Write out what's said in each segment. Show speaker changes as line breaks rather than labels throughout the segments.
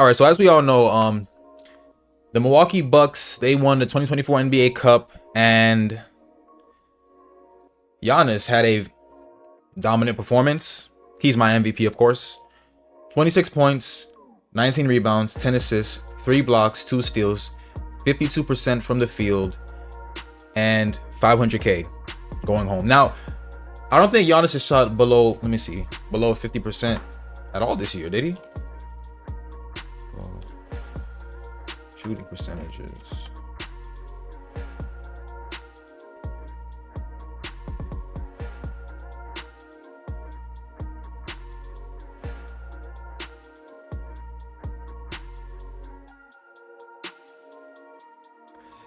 All right, so as we all know, the Milwaukee Bucks, they won the 2024 NBA Cup, and Giannis had a dominant performance. He's my MVP, of course. 26 points, 19 rebounds, 10 assists, 3 blocks, 2 steals, 52% from the field, and 500K going home. Now, I don't think Giannis has shot below, let me see, below 50% at all this year, did he? Shooting percentages.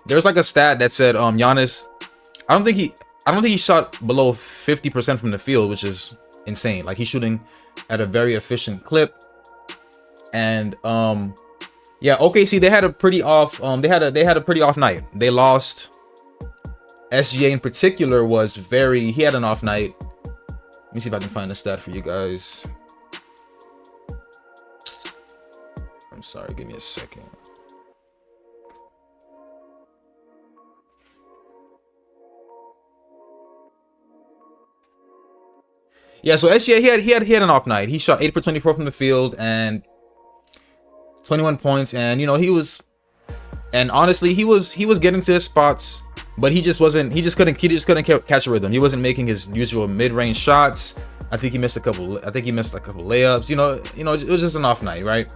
There's like a stat that said Giannis, I don't think he shot below 50% from the field, which is insane. Like, he's shooting at a very efficient clip. And yeah, OKC, they had a pretty off they had a pretty off night. They lost. SGA in particular he had an off night. Let me see if I can find the stat for you guys. I'm sorry, give me a second. Yeah, so SGA, he had an off night. He shot 8 for 24 from the field and 21 points, and and honestly, he was getting to his spots, but he just couldn't catch a rhythm. He wasn't making his usual mid-range shots. I think he missed a couple layups. It was just an off night, right?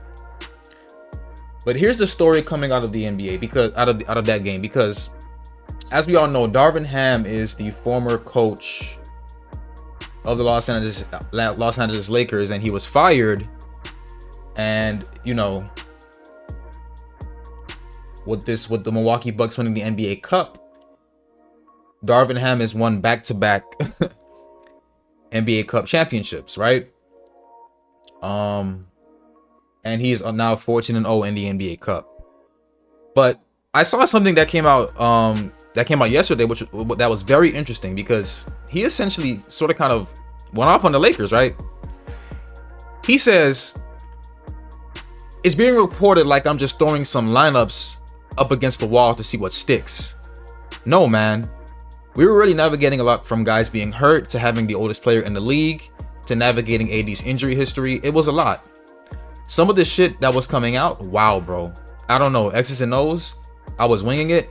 But here's the story coming out of the NBA, because out of that game, because as we all know, Darvin Ham is the former coach of the Los Angeles Lakers, and he was fired. And with the Milwaukee Bucks winning the NBA Cup, Darvin Ham has won back-to-back NBA Cup championships, right? And he is now 14-0 in the NBA Cup. But I saw something that came out yesterday, that was very interesting, because he essentially sort of kind of went off on the Lakers, right? He says, it's being reported like I'm just throwing some lineups up against the wall to see what sticks. No, man. We were really navigating a lot, from guys being hurt to having the oldest player in the league to navigating AD's injury history. It was a lot. Some of the shit that was coming out, wow, bro. I don't know, X's and O's. I was winging it.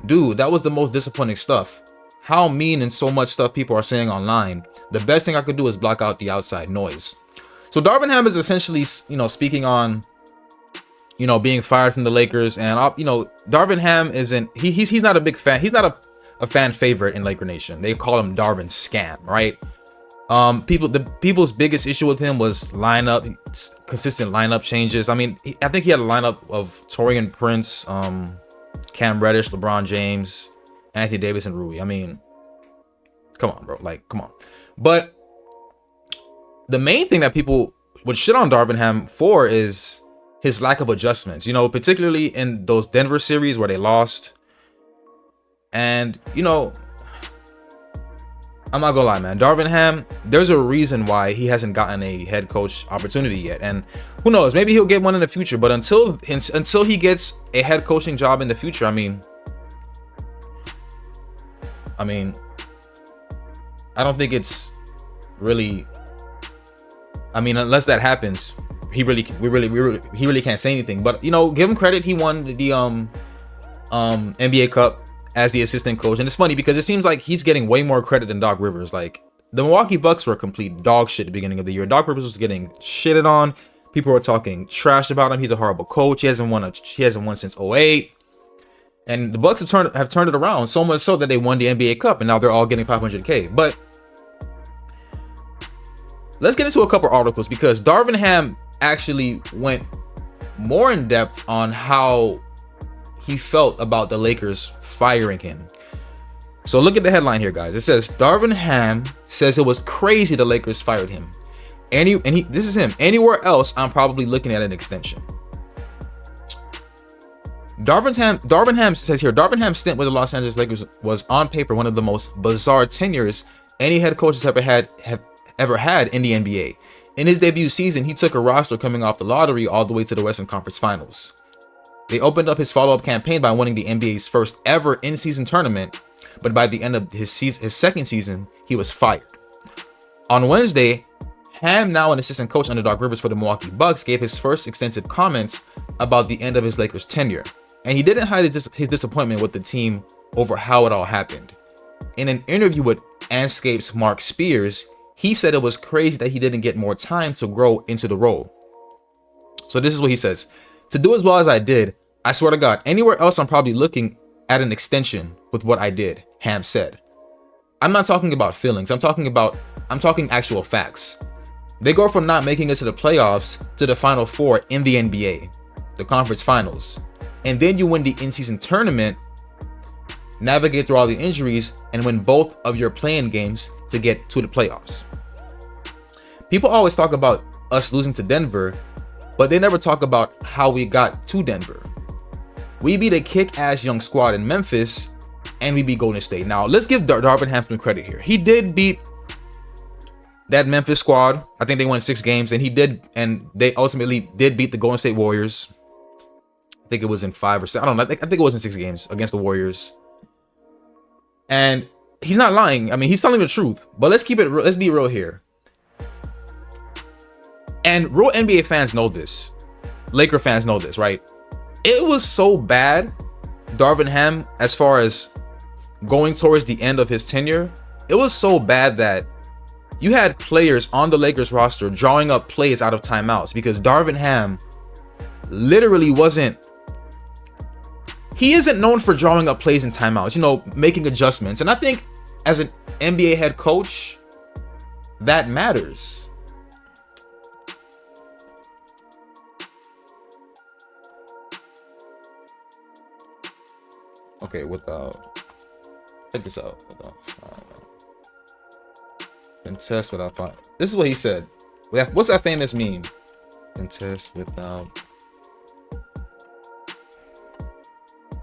Dude, that was the most disappointing stuff. How mean and so much stuff people are saying online. The best thing I could do is block out the outside noise. So Darvin Ham is essentially, speaking on, being fired from the Lakers. And, Darvin Ham isn't, he's not a big fan. He's not a fan favorite in Laker Nation. They call him Darvin Scam, right? People's biggest issue with him was consistent lineup changes. I mean, I think he had a lineup of Taurean Prince, Cam Reddish, LeBron James, Anthony Davis, and Rui. I mean, come on, bro. Like, come on. But the main thing that people would shit on Darvin Ham for is his lack of adjustments, particularly in those Denver series where they lost. And, I'm not gonna lie, man. Darvin Ham, there's a reason why he hasn't gotten a head coach opportunity yet. And who knows, maybe he'll get one in the future. But until he gets a head coaching job in the future, I mean, I don't think it's really, unless that happens, he really can't say anything. But give him credit. He won the NBA Cup as the assistant coach, and it's funny because it seems like he's getting way more credit than Doc Rivers. Like, the Milwaukee Bucks were a complete dog shit at the beginning of the year. Doc Rivers was getting shitted on. People were talking trash about him. He's a horrible coach. He hasn't won since 2008. And the Bucks have turned it around, so much so that they won the NBA Cup, and now they're all getting 500K. But let's get into a couple articles, because Darvin Ham actually went more in depth on how he felt about the Lakers firing him. So look at the headline here, guys. It says, Darvin Ham says it was crazy the Lakers fired him. This is him. Anywhere else, I'm probably looking at an extension. Darvin Ham says here, Darvin Ham's stint with the Los Angeles Lakers was on paper one of the most bizarre tenures any head coach has ever had in the NBA. In his debut season, he took a roster coming off the lottery all the way to the Western Conference Finals. They opened up his follow-up campaign by winning the NBA's first ever in-season tournament, but by the end of his second season, he was fired. On Wednesday, Ham, now an assistant coach under Doc Rivers for the Milwaukee Bucks, gave his first extensive comments about the end of his Lakers tenure, and he didn't hide his disappointment with the team over how it all happened. In an interview with Anscape's Mark Spears, he said it was crazy that he didn't get more time to grow into the role. So this is what he says. To do as well as I did, I swear to God, anywhere else I'm probably looking at an extension with what I did, Ham said. I'm not talking about feelings. I'm talking actual facts. They go from not making it to the playoffs to the Final Four in the NBA, the conference finals. And then you win the in-season tournament, navigate through all the injuries, and win both of your play-in games to get to the playoffs. People always talk about us losing to Denver, but they never talk about how we got to Denver. We beat a kick-ass young squad in Memphis, and we beat Golden State. Now, let's give Darvin Ham some credit here. He did beat that Memphis squad. I think they won 6 games, and they ultimately did beat the Golden State Warriors. I think it was in 5 or 6. I don't know. I think it was in 6 games against the Warriors. And he's not lying. I mean, he's telling the truth. But let's be real here. And real NBA fans know this. Laker fans know this, right? It was so bad, Darvin Ham, as far as going towards the end of his tenure, it was so bad that you had players on the Lakers roster drawing up plays out of timeouts because Darvin Ham literally he isn't known for drawing up plays in timeouts, making adjustments. And I think as an NBA head coach, that matters. Okay, check this out. Contest without fire. This is what he said. What's that famous meme? Contest without.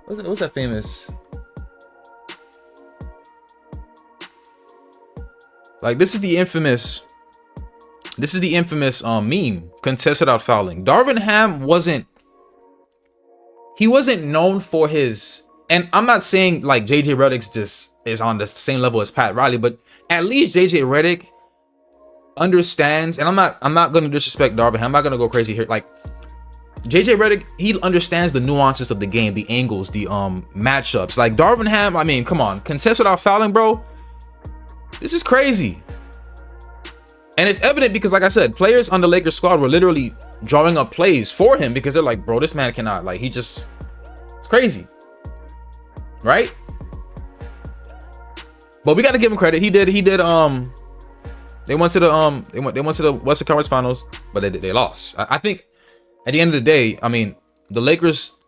What's that famous? Like, this is the infamous meme. Contest without fouling. Darvin Ham wasn't known for his. And I'm not saying like JJ Redick just is on the same level as Pat Riley, but at least JJ Redick understands, and I'm not gonna disrespect Darvin. I'm not gonna go crazy here. Like JJ Redick, he understands the nuances of the game, the angles, the matchups. Like Darvin Ham, I mean, come on, contest without fouling, bro. This is crazy. And it's evident because, like I said, players on the Lakers squad were literally drawing up plays for him because they're like, bro, this man cannot, like, it's crazy. Right? But we got to give him credit. He did they went to the Western Conference Finals, but they lost. I think at the end of the day, I mean, the Lakers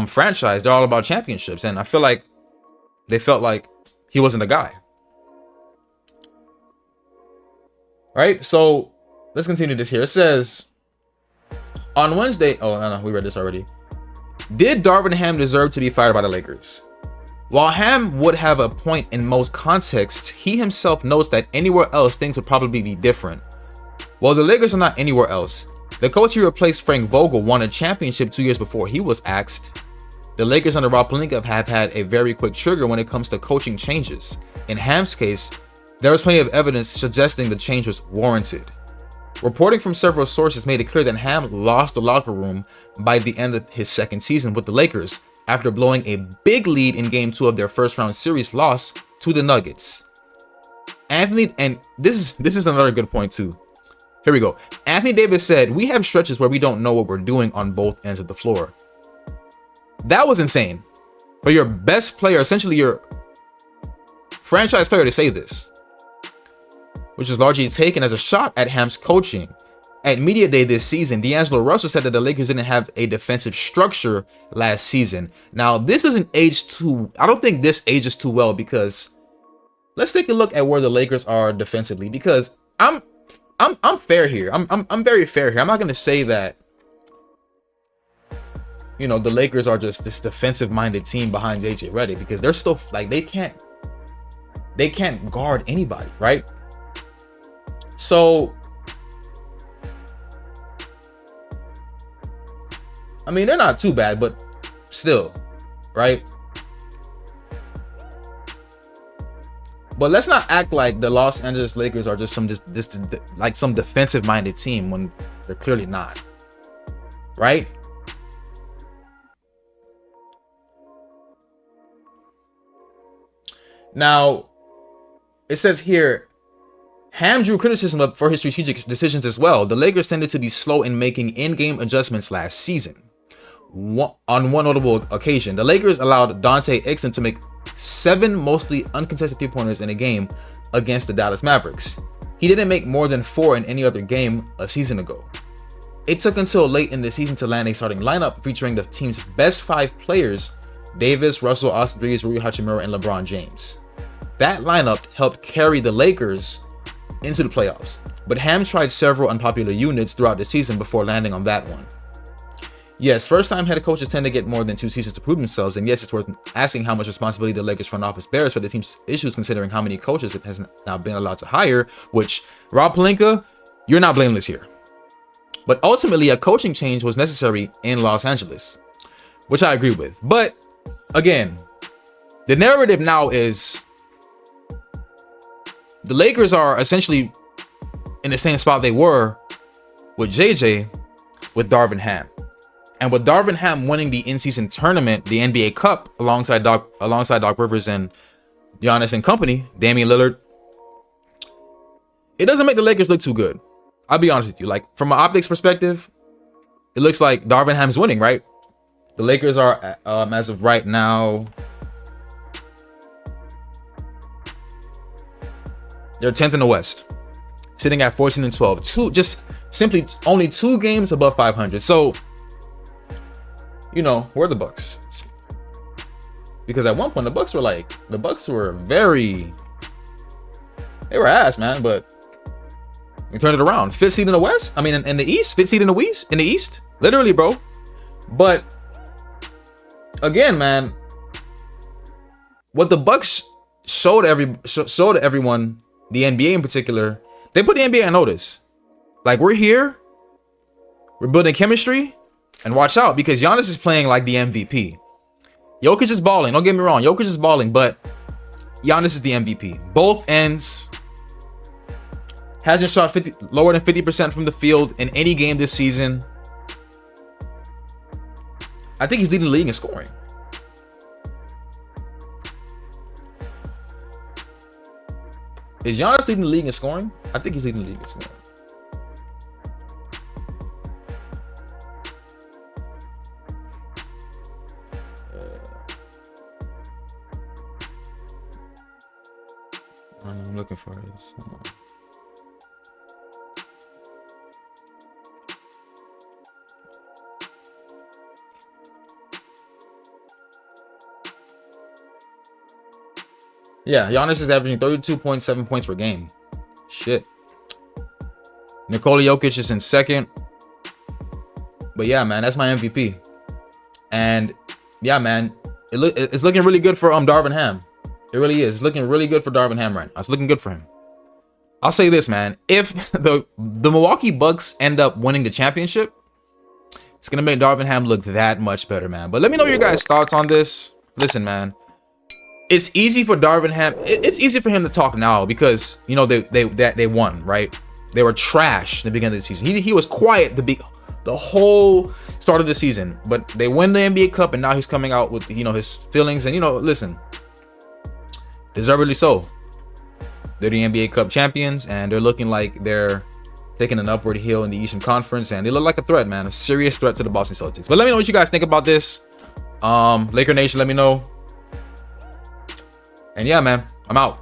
franchise, they're all about championships, and I feel like they felt like he wasn't the guy. Right? So let's continue this here. It says on Wednesday, oh no, we read this already. Did Darvin Ham deserve to be fired by the Lakers? While Ham would have a point in most contexts, he himself notes that anywhere else things would probably be different. While the Lakers are not anywhere else, the coach who replaced Frank Vogel won a championship 2 years before he was axed. The Lakers under Rob Pelinka have had a very quick trigger when it comes to coaching changes. In Ham's case, there was plenty of evidence suggesting the change was warranted. Reporting from several sources made it clear that Ham lost the locker room by the end of his second season with the Lakers after blowing a big lead in Game 2 of their first-round series loss to the Nuggets. Anthony, and this is another good point too. Here we go. Anthony Davis said, "We have stretches where we don't know what we're doing on both ends of the floor." That was insane. For your best player, essentially your franchise player, to say this, which is largely taken as a shot at Ham's coaching. At Media Day this season, D'Angelo Russell said that the Lakers didn't have a defensive structure last season. Now, this doesn't age too, I don't think this ages too well, because let's take a look at where the Lakers are defensively, because I'm fair here. I'm very fair here. I'm not going to say that, the Lakers are just this defensive minded team behind JJ Redick, because they're still like, they can't guard anybody, right? So I mean, they're not too bad, but still, right? But let's not act like the Los Angeles Lakers are just some like some defensive-minded team when they're clearly not, right? Now, it says here, Ham drew criticism for his strategic decisions as well. The Lakers tended to be slow in making in-game adjustments last season. On one notable occasion, the Lakers allowed Dante Exum to make 7 mostly uncontested three-pointers in a game against the Dallas Mavericks. He didn't make more than 4 in any other game a season ago. It took until late in the season to land a starting lineup featuring the team's best 5 players, Davis, Russell, Austin Reeves, Rui Hachimura, and LeBron James. That lineup helped carry the Lakers into the playoffs, but Ham tried several unpopular units throughout the season before landing on that one. Yes, first-time head coaches tend to get more than 2 seasons to prove themselves, and yes, it's worth asking how much responsibility the Lakers front office bears for the team's issues, considering how many coaches it has now been allowed to hire, which, Rob Pelinka, you're not blameless here. But ultimately, a coaching change was necessary in Los Angeles, which I agree with. But, again, the narrative now is the Lakers are essentially in the same spot they were with JJ with Darvin Ham. And with Darvin Ham winning the in-season tournament, the NBA Cup, alongside Doc Rivers and Giannis and company, Damian Lillard, it doesn't make the Lakers look too good. I'll be honest with you. Like, from an optics perspective, it looks like Darvin Ham's winning, right? The Lakers are, as of right now, they're 10th in the West, sitting at 14-12. Just simply only 2 games above 500. So, you know, where are the Bucks? Because at one point the Bucks were very, they were ass, man. But we turned it around. 5th seed in the West. I mean, in the East, 5th seed in the East, literally, bro. But again, man, what the Bucks showed everyone, the NBA in particular, they put the NBA on notice. Like, we're here, we're building chemistry, and watch out, because Giannis is playing like the MVP. Jokic is balling, don't get me wrong, Jokic is balling, but Giannis is the MVP. Both ends. Hasn't shot lower than 50% from the field in any game this season. I think he's leading the league in scoring. Is Giannis leading the league in scoring? I think he's leading the league in scoring. I'm looking for this. Yeah, Giannis is averaging 32.7 points per game. Shit. Nikola Jokic is in second. But yeah, man, that's my MVP. And yeah, man, it's looking really good for Darvin Ham. It really is. It's looking really good for Darvin Ham right now. It's looking good for him. I'll say this, man. If the Milwaukee Bucks end up winning the championship, it's going to make Darvin Ham look that much better, man. But let me know your guys' thoughts on this. Listen, man. It's easy for Darvin Ham. It's easy for him to talk now because, you know, they won, right? They were trash in the beginning of the season. He was quiet the whole start of the season, but they win the NBA Cup, and now he's coming out with, you know, his feelings. And, you know, listen, deservedly so. They're the NBA Cup champions, and they're looking like they're taking an upward hill in the Eastern Conference, and they look like a threat, man, a serious threat to the Boston Celtics. But let me know what you guys think about this. Laker Nation, let me know. And yeah, man, I'm out.